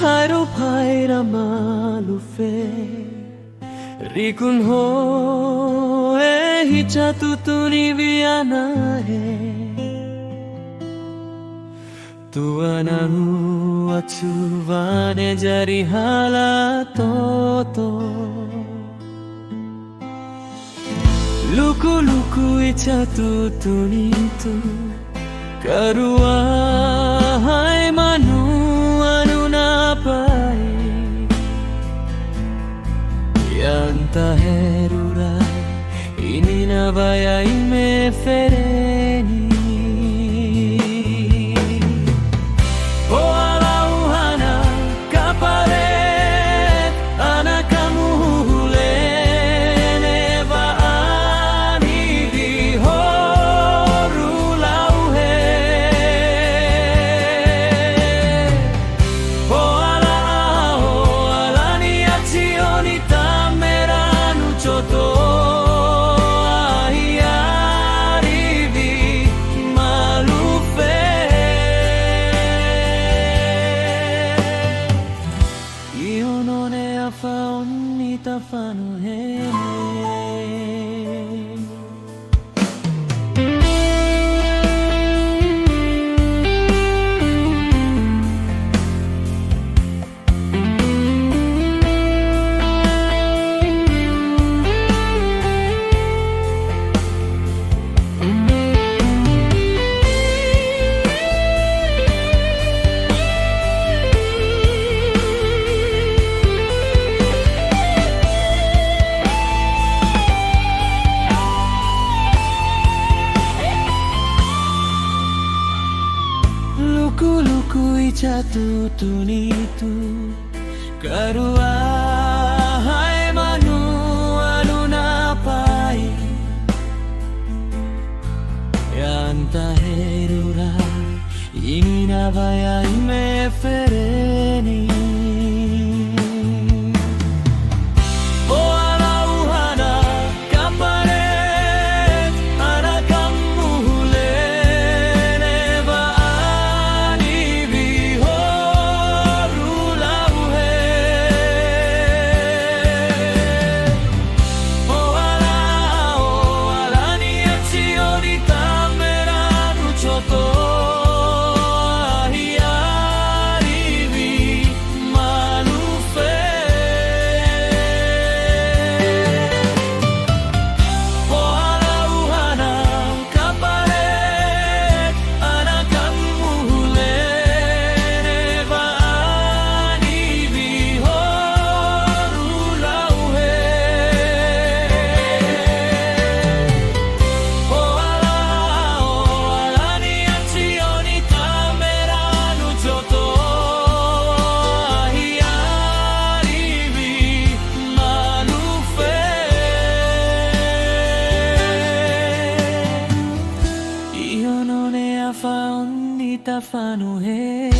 Hairo paira malufe Rikun ho hicha tutuni viana he Tuananu achuvane jari hala toto Luku luku icha tutuni tu Karua hai manu anu napai Yanta herurai ini nabaya ime fereni Tafanu he Luku icha tutunitu Karua hai manu anu napai Yanta herura ini nabaya ime fereni Tafanu he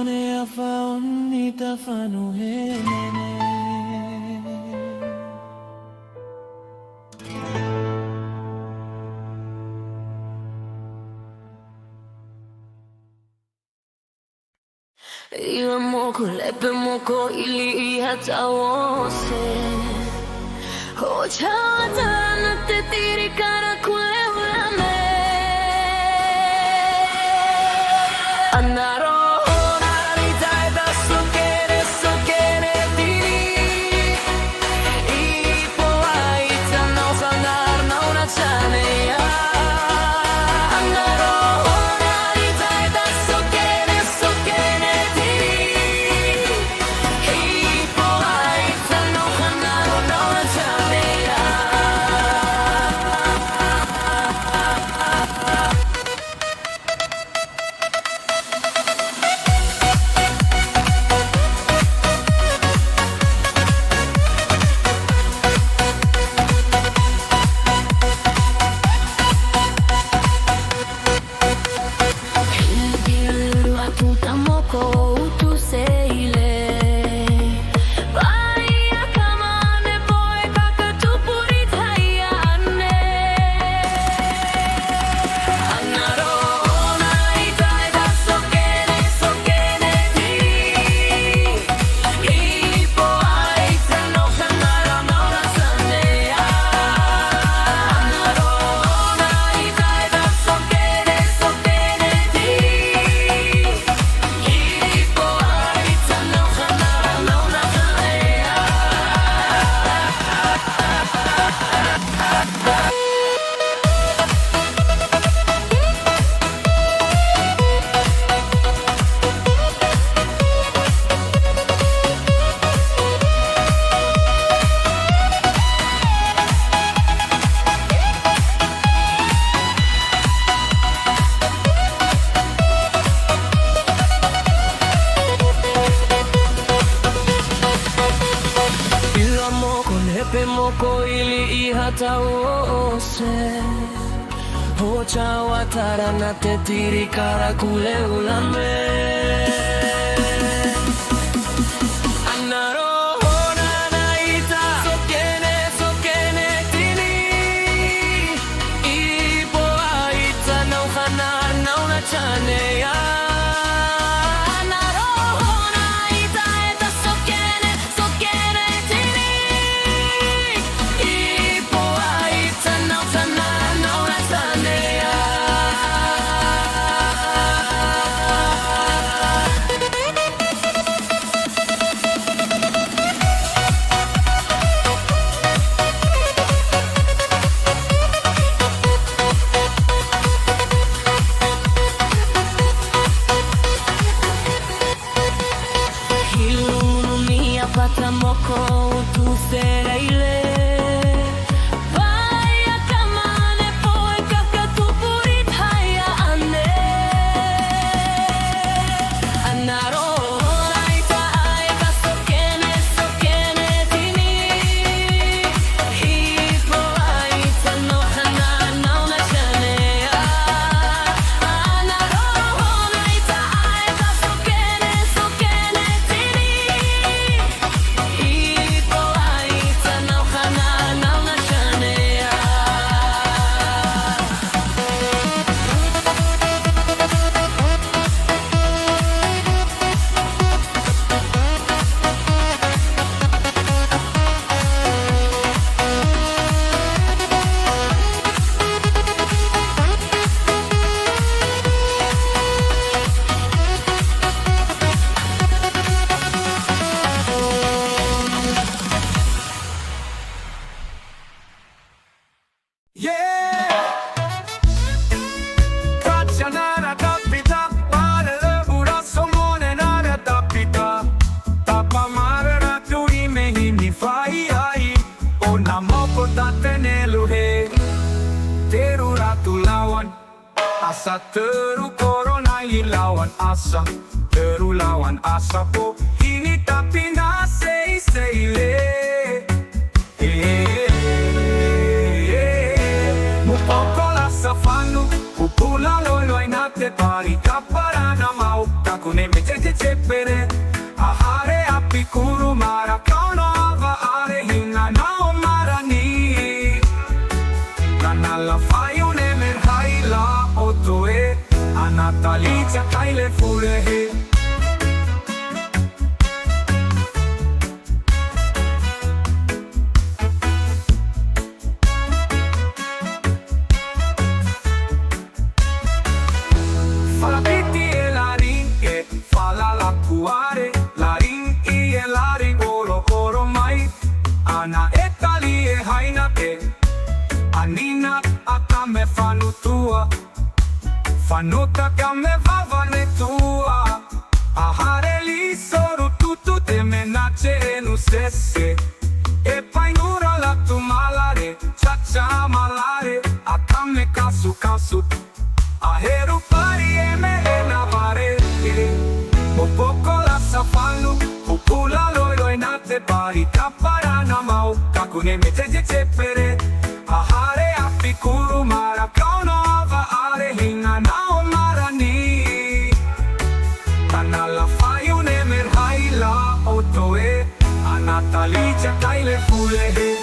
Mone afaon ni tafanu henene. Iwe moko lepe moko ili hata wose Hocha watana te tiri kara kule ulame Anaro moko ili ihata wose Hocha watara na te tiri kara kule ulame Pata moko tu sereile Vaya kamane poe kakatu purit haya ane Anaro naita aika sokene tini Hipo aita no hana nauna chanea Anaro naita aika sokene tini Asa teru corona ilawan asa teru lawan asa po ini tapi na sei le mupokola sa fanu upula loloy na te pari kapara na mau kakune me che Ana etalie haina te Anina akame fanutua Fanuta kame vavane tua Ahare li soru tutu te menace enu sese E painura la tu malare Chacha malare Akame kasu kasu Aheru pari eme enavare Popoko la safanu Upula loi loi nate pari Kaparana mau Kakune meteje cepere Ahare apikuru mara Kauno ava are hinga nao marani Tanala fayune merhaila otoe Anatalicia kaile fulehe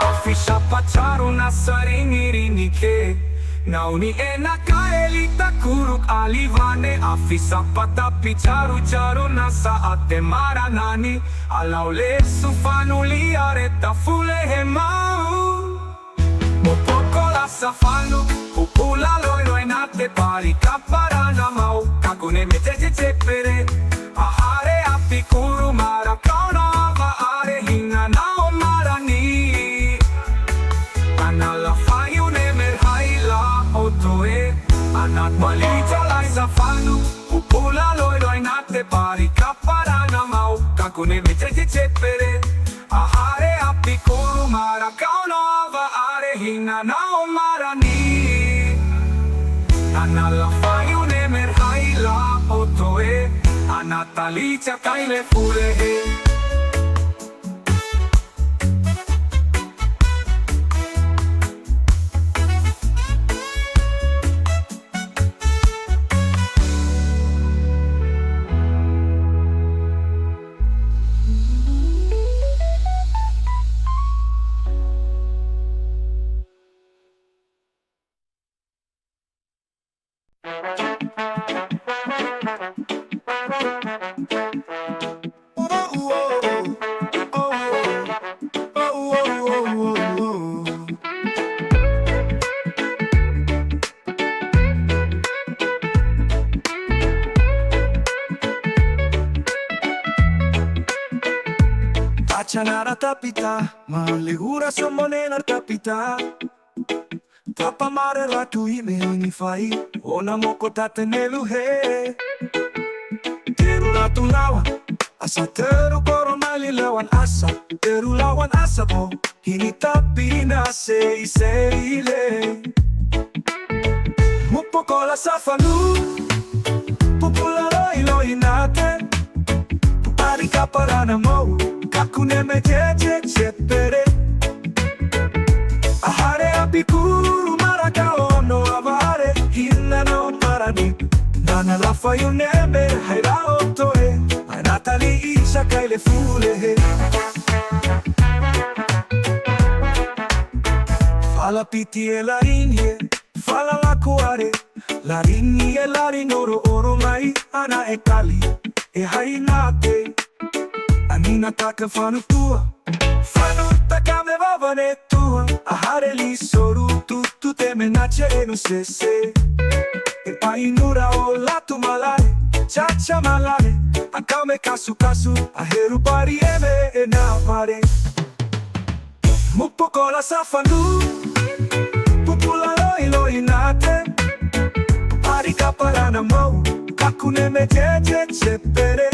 Afisha pacharu na saringirini ke Nauni ena kaelita kuruk alivane Afisa pata picharu charu na saate maranani Alaule sufanuli areta fulehe mau Mopoko la safanu Upula loi loi nate pari kaparana mau Kakune meteje cepere Ahare apikuru mara Kauno ava are hinga nao marani Anala fayune merhaila otoe Anat malija lai safanu Upula loi loi nate pari kaparana mau Kakune meteje cepere Ahare apikuru mara Kauno ava are hinga nao marani Anala fayune merhaila otoe Anatalicia kaile fulehe Chanara tapita, maligura somonena tapita. Tapa mare ratu ime unifai, ona moko tatenelu he. Teru ratu lawan, asa teru koronali lawan asa. Teru lawan asa po, hini tapina seile. Mupokola safanu, pupula loi loi nate. Pupari kaparana mo. Kakune meteje cepere Ahare apikuru mara kaono avare Hina no marani Nana la fayune merhaila otoe Anatali isha kaile fulehe Fala piti e larinye Fala la kuare Larini e larinoro oro mai Ana e kali e hainate Anina taka fanutua Fanuta kame vavane tua Ahare li soru tutu te menace enu sese E painura o latu malare Chacha malare Akame kasu kasu Aheru pari eme e navare Mupoko la safanu Pupula loi loi nate Pari kaparana mau Kakune meteje cepere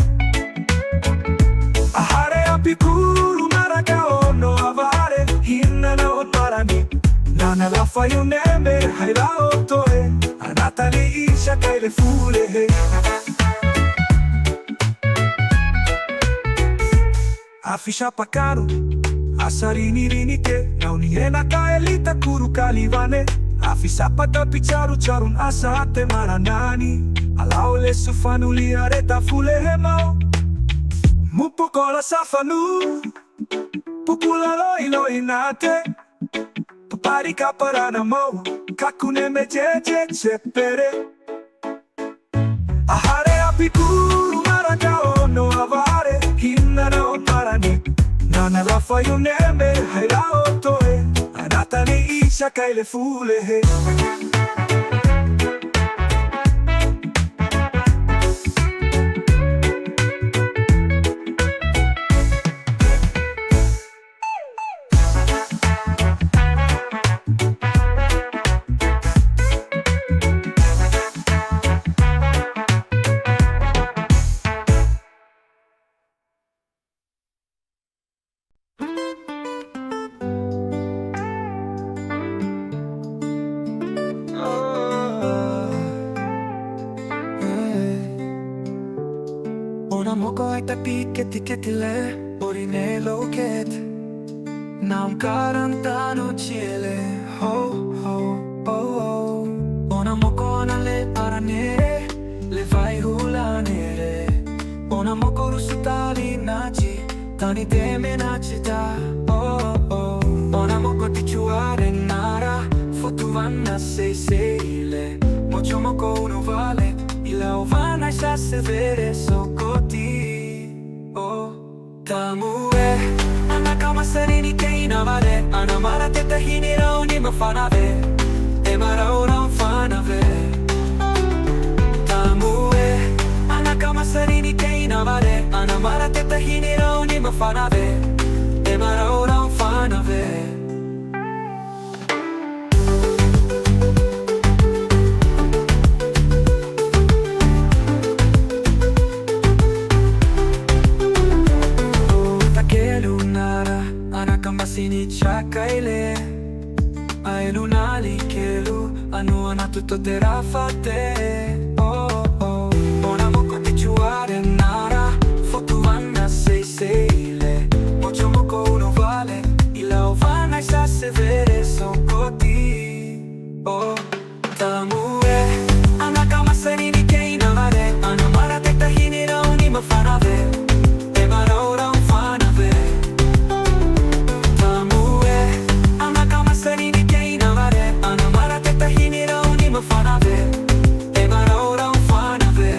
Ahare apikuru mara kaono avare Hina no marani Nana la fayune merhaila otoe Anatali isha kaile fulehe Afisha pakaru Asarini rinite Nauni ena kaelita kuru kalivane Afisa pata picharu charun asa ate maranani Alaule sufanuli areta fulehe mau Mupokola safanu Pupula loi loi nate Papari kaparana mau Kakune meteje cepere Ahare apikuru mara kaono avare Hina no marani Nana la fayune merhaila otoe Anatali shakaile fule he. Ona moko aita piketi ketile Orine loket Nam karantano ciele Ho ho ho ho Ona moko anale aranere Le vai hula nere Ona moko rusutali naci Tani teme nacita Oh oh Ona moko tichuare nara Fotuvanna sei seile Mocho moko uno vale Ila ovana sa severe sokoti Oh Tamue Anakama serini ke inavare Anamara teta hinira unima fanave Emara ora fanave Tamue Anakama serini ke inavare Anamara teta hinira unima fanave Emara ora fanave Sini chakaile Ai lunali kelu Anu ana tutto terafate Oh oh Ona moko tichuare nara Fotu vanna sei seile Mocho moko uno vale Ila ovana isa severe sokoti Oh Tamue Anakama serini ke inavare Anamara teta hinira unima fanave Emara ora fanave Serini ke inavare Anamara teta hinira unima fanave Emara ora fanave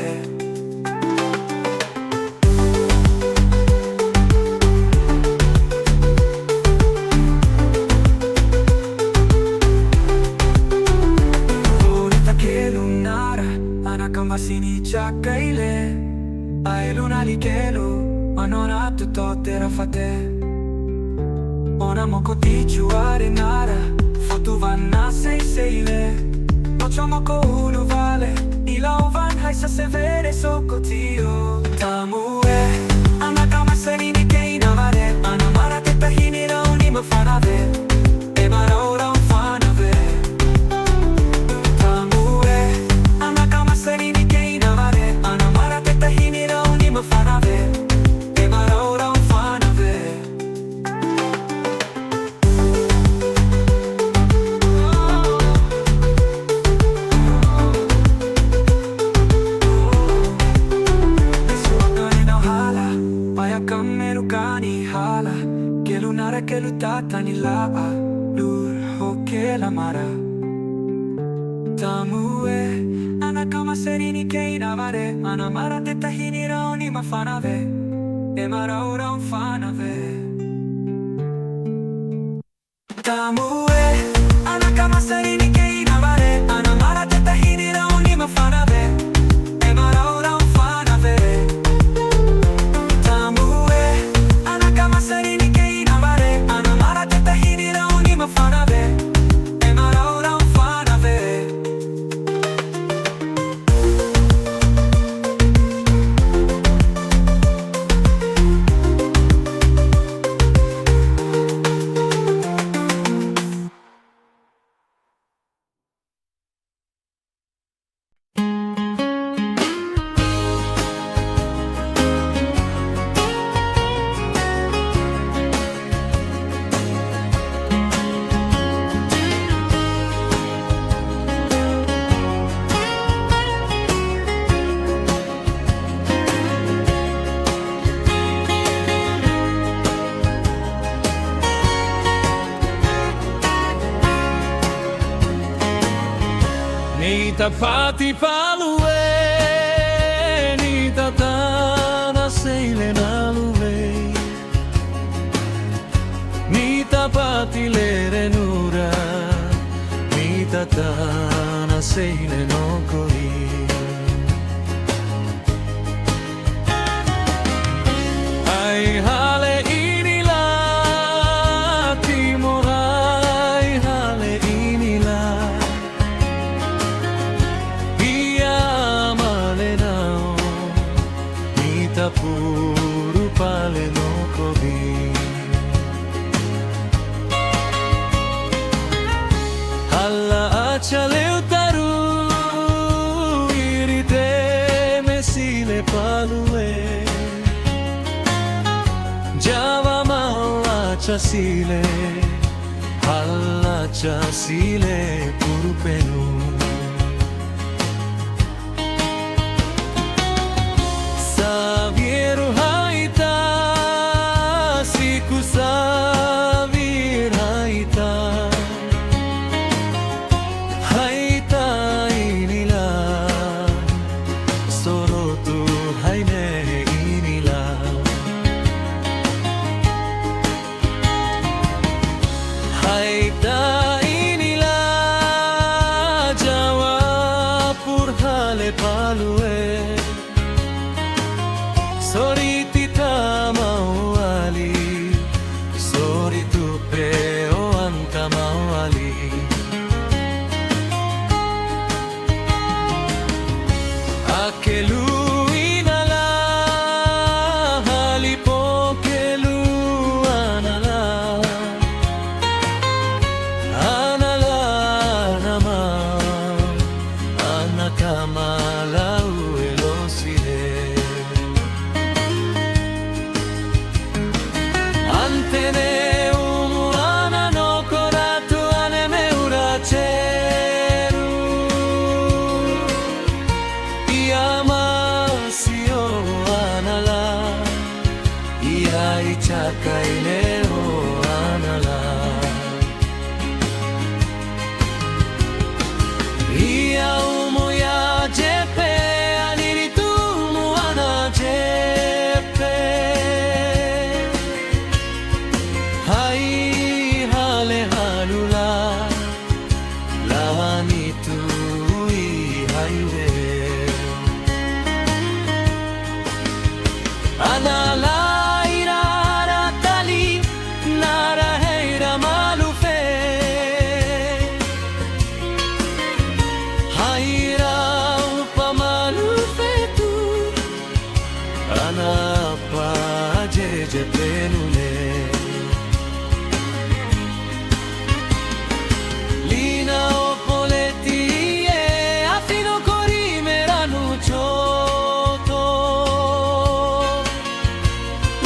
Orita ke lunara Anakama sini chakaile Ai lunali kelu Anona tutto terafate Ona moko tichuare nara Fotu vanna sei seile Mocho moko uno vale Ila ovan haisa severe sokotio Tamue Anakama serini ke inavare Anamara teta hinira unima fanave Emara ora fanave Tamue Anakama serini ke inavare Anamara teta hinira unima fanave Emara ora fanave hala Ke lunara ke lutata ni laa Lur ho ke la mara Tamue Anakama serini ke inavare Anamara teta hinira unima fanave Emara ora fanave Tamue Anakama serini ke inavare Anamara teta hinira unima fanave Emara ora fanave Serini ke inavare Anamara teta hinira unima fanave Emara ora fanave Niitä pati palue, niitä tana seilen aluvei. Niitä pati leren ura, seile no koi. Ai hale inila timor ai hale inila ia male nao mita puru pale no koi. Alla achaleu taru irite mesile palue Java malla chasile alla chasile purupenu Savieru haita siku savir haita Haita inila sorotu haine inila Haita inila jawa purhale palue Soriti tamawali Soritu peo antamawali Akelu inala halipo kelu anala Anala nama anakamala uelosile Antene umuana no koratu aneme uracheru Yamasio anala Iai chakaileo anala Ia umu ya jepe aniritumu ana jepe Hai hale halula Lahanitu i haiwe Anala irara tali nara heira malufe Haira upa malufe tu Anapa jeje penule Lina opoleti e afino corimeranu choto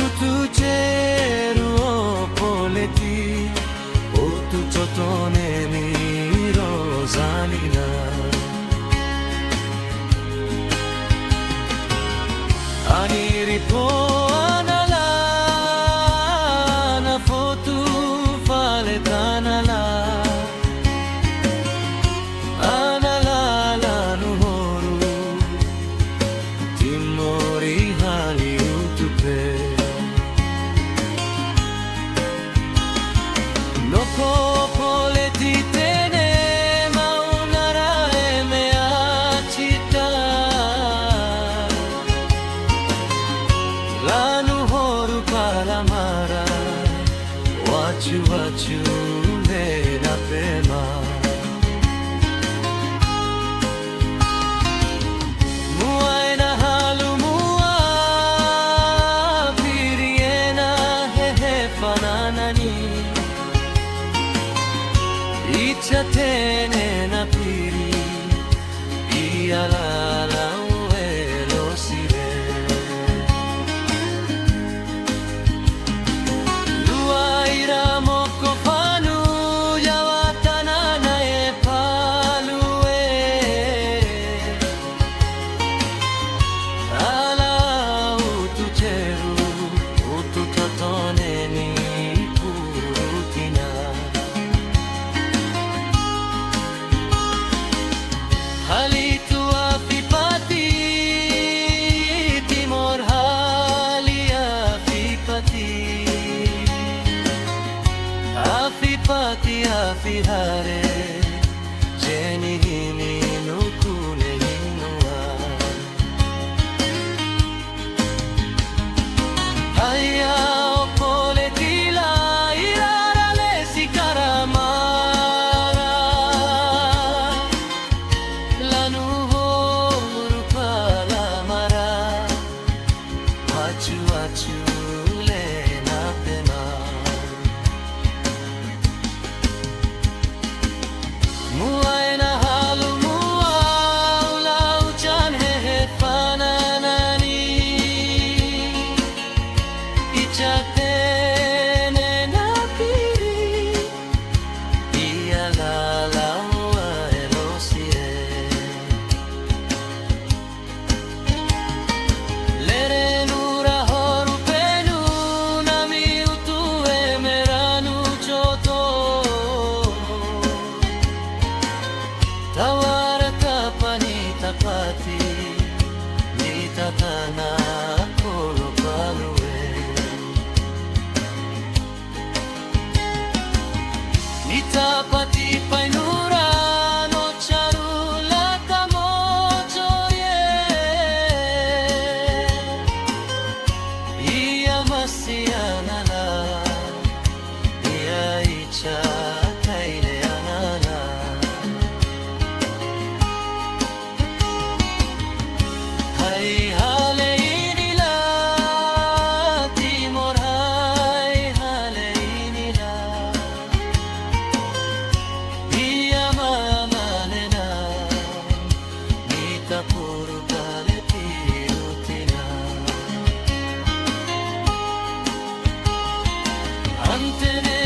Utucheru opoleti Otu chotone mi rosalina Aniripo anala na fotu fale tanala Anala la nuhoru Timori hali utupe Noko poleti tene maunara eme achita Lanu horu palamara Wachu wachu le na pema Muaina halu mua Piriena hehe fananani Icha tene na piri Ialala uelo sire Luaira moko fanu Yawatana na e palue Ala utu cheru Utu tatone ni purutina Halitu afipati Timor hali afipati Afipati afihare Jeni hini tapati painurano charula kamojo ye iya masiana la iya icha kaile anana hai hale inila timor hai hale inila iya mamalena nita puru kale tirutina antene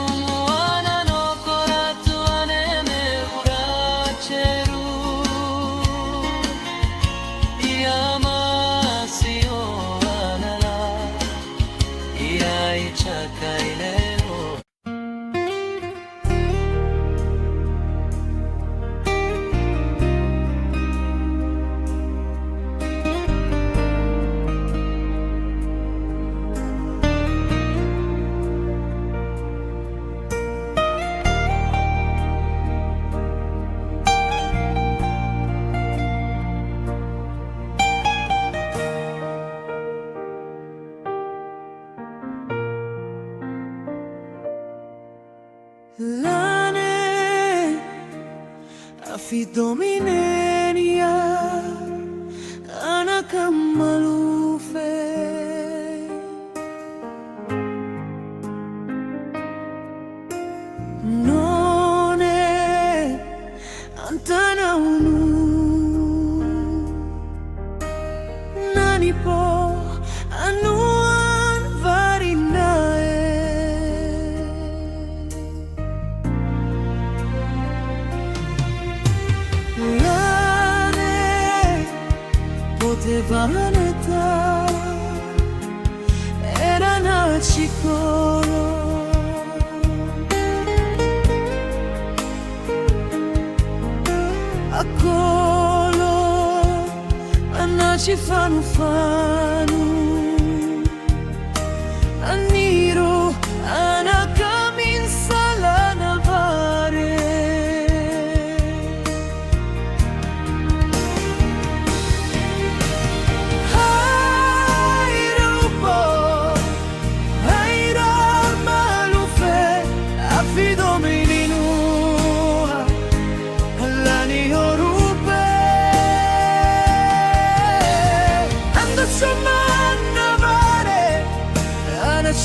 umuana no koratu aneme uracheru iya masio anala iya ichakailero Lane afidominenia anakamalufe none antanaunu nani po anuan varinae Lane potevano era nascicolo a colo annaci fanu anniro anakamin salana vare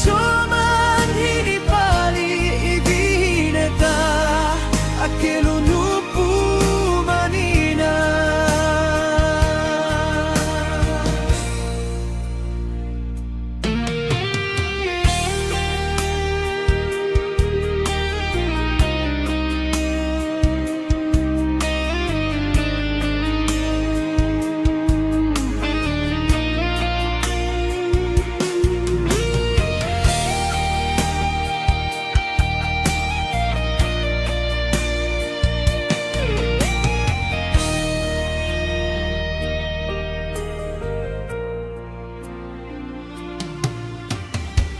Soman hinipali ibineta akelo nupu manina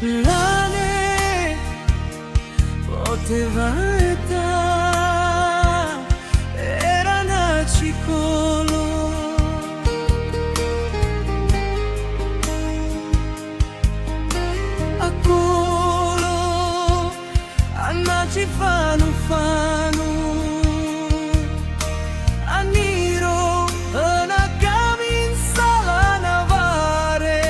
Lane poteva era nascicolo a colo annaci fanu anniro anakamin salana vare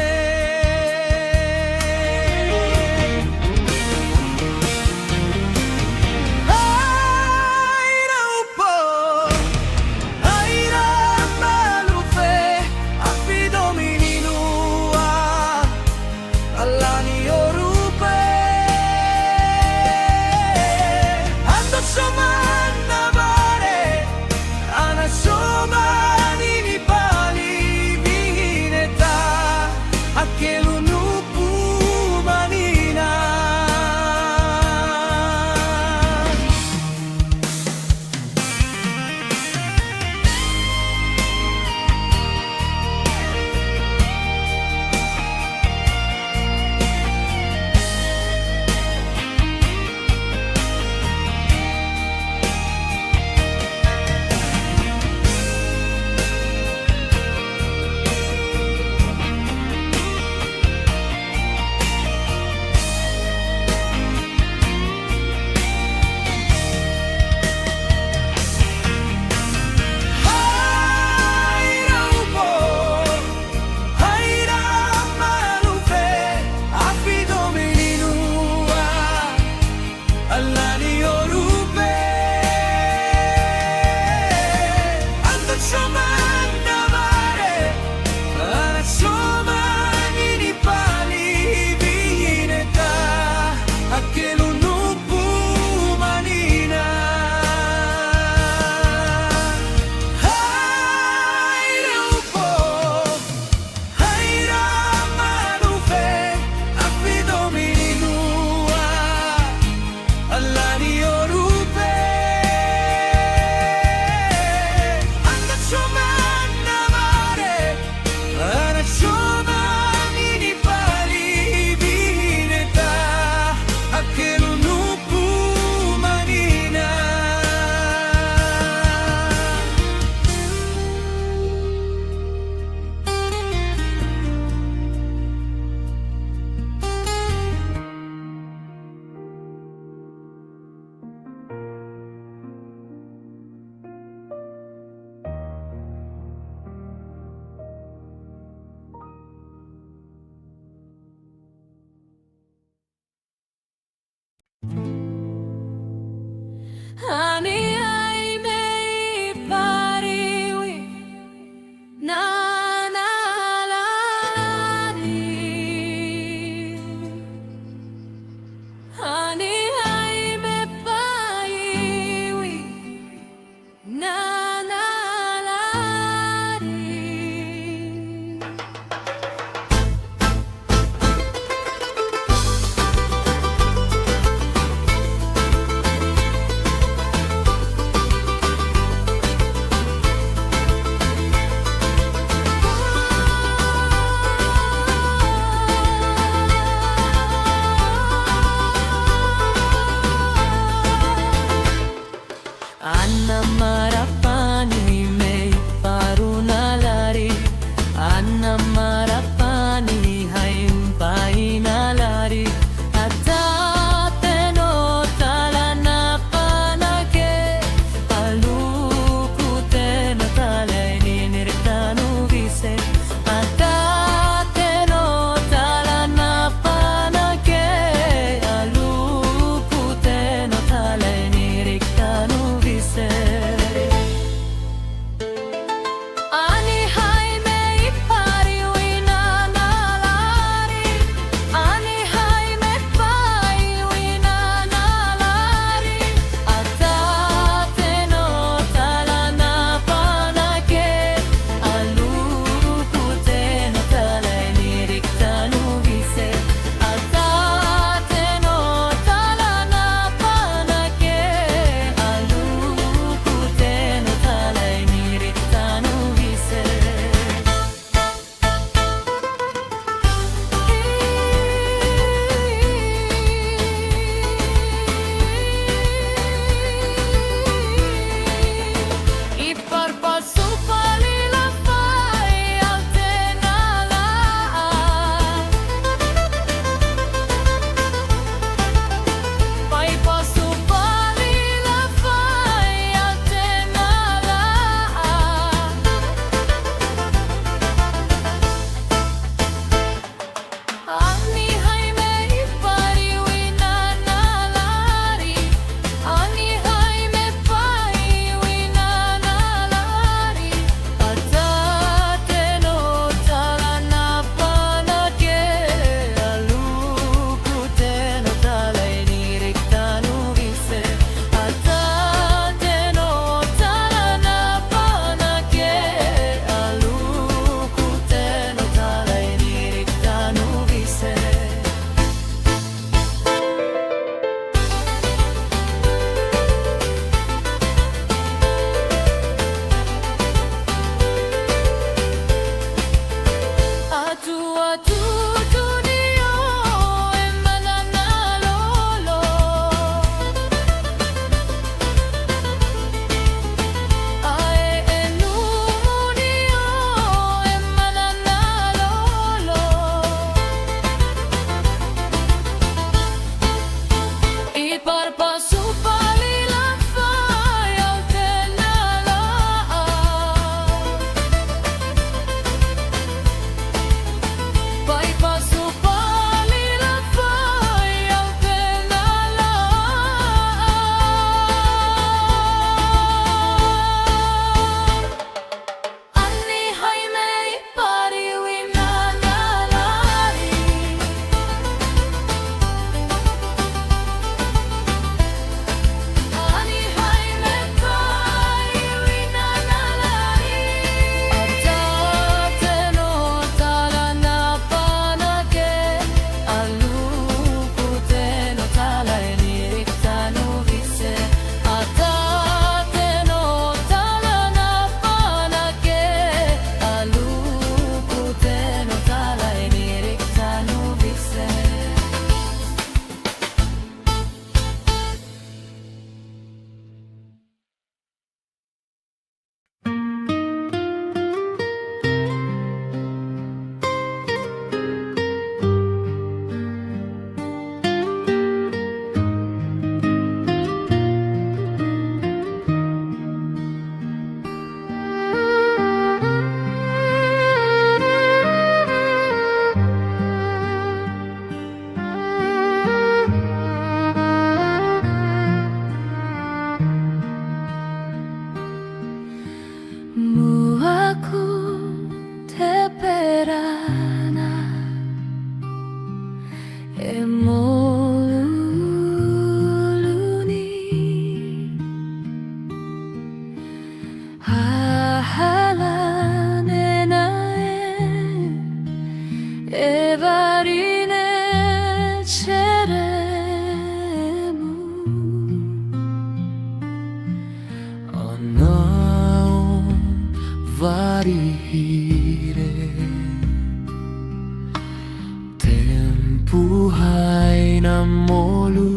molu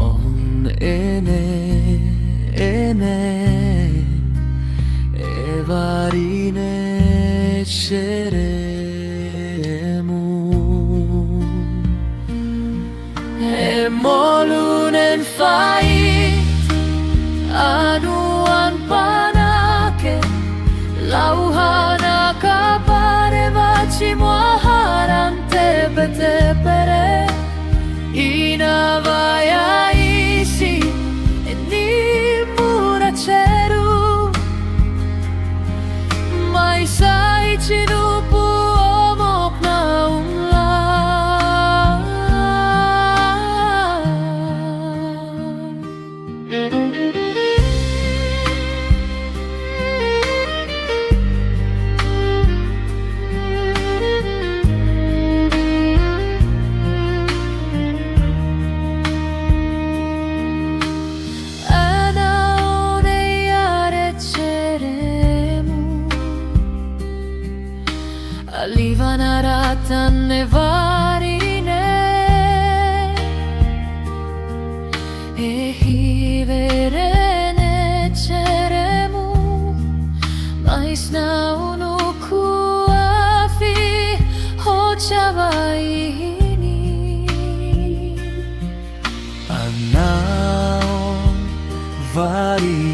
on ene evarine ceremu emolunen fait anuan panake lauhana kaparevaci muaharan tepere inavaya isi ni muraceru mai sai cinupu omok na Alivanaratan nevarine ehiverene ceremu mais naunu kuafi hocavaini Anaon vari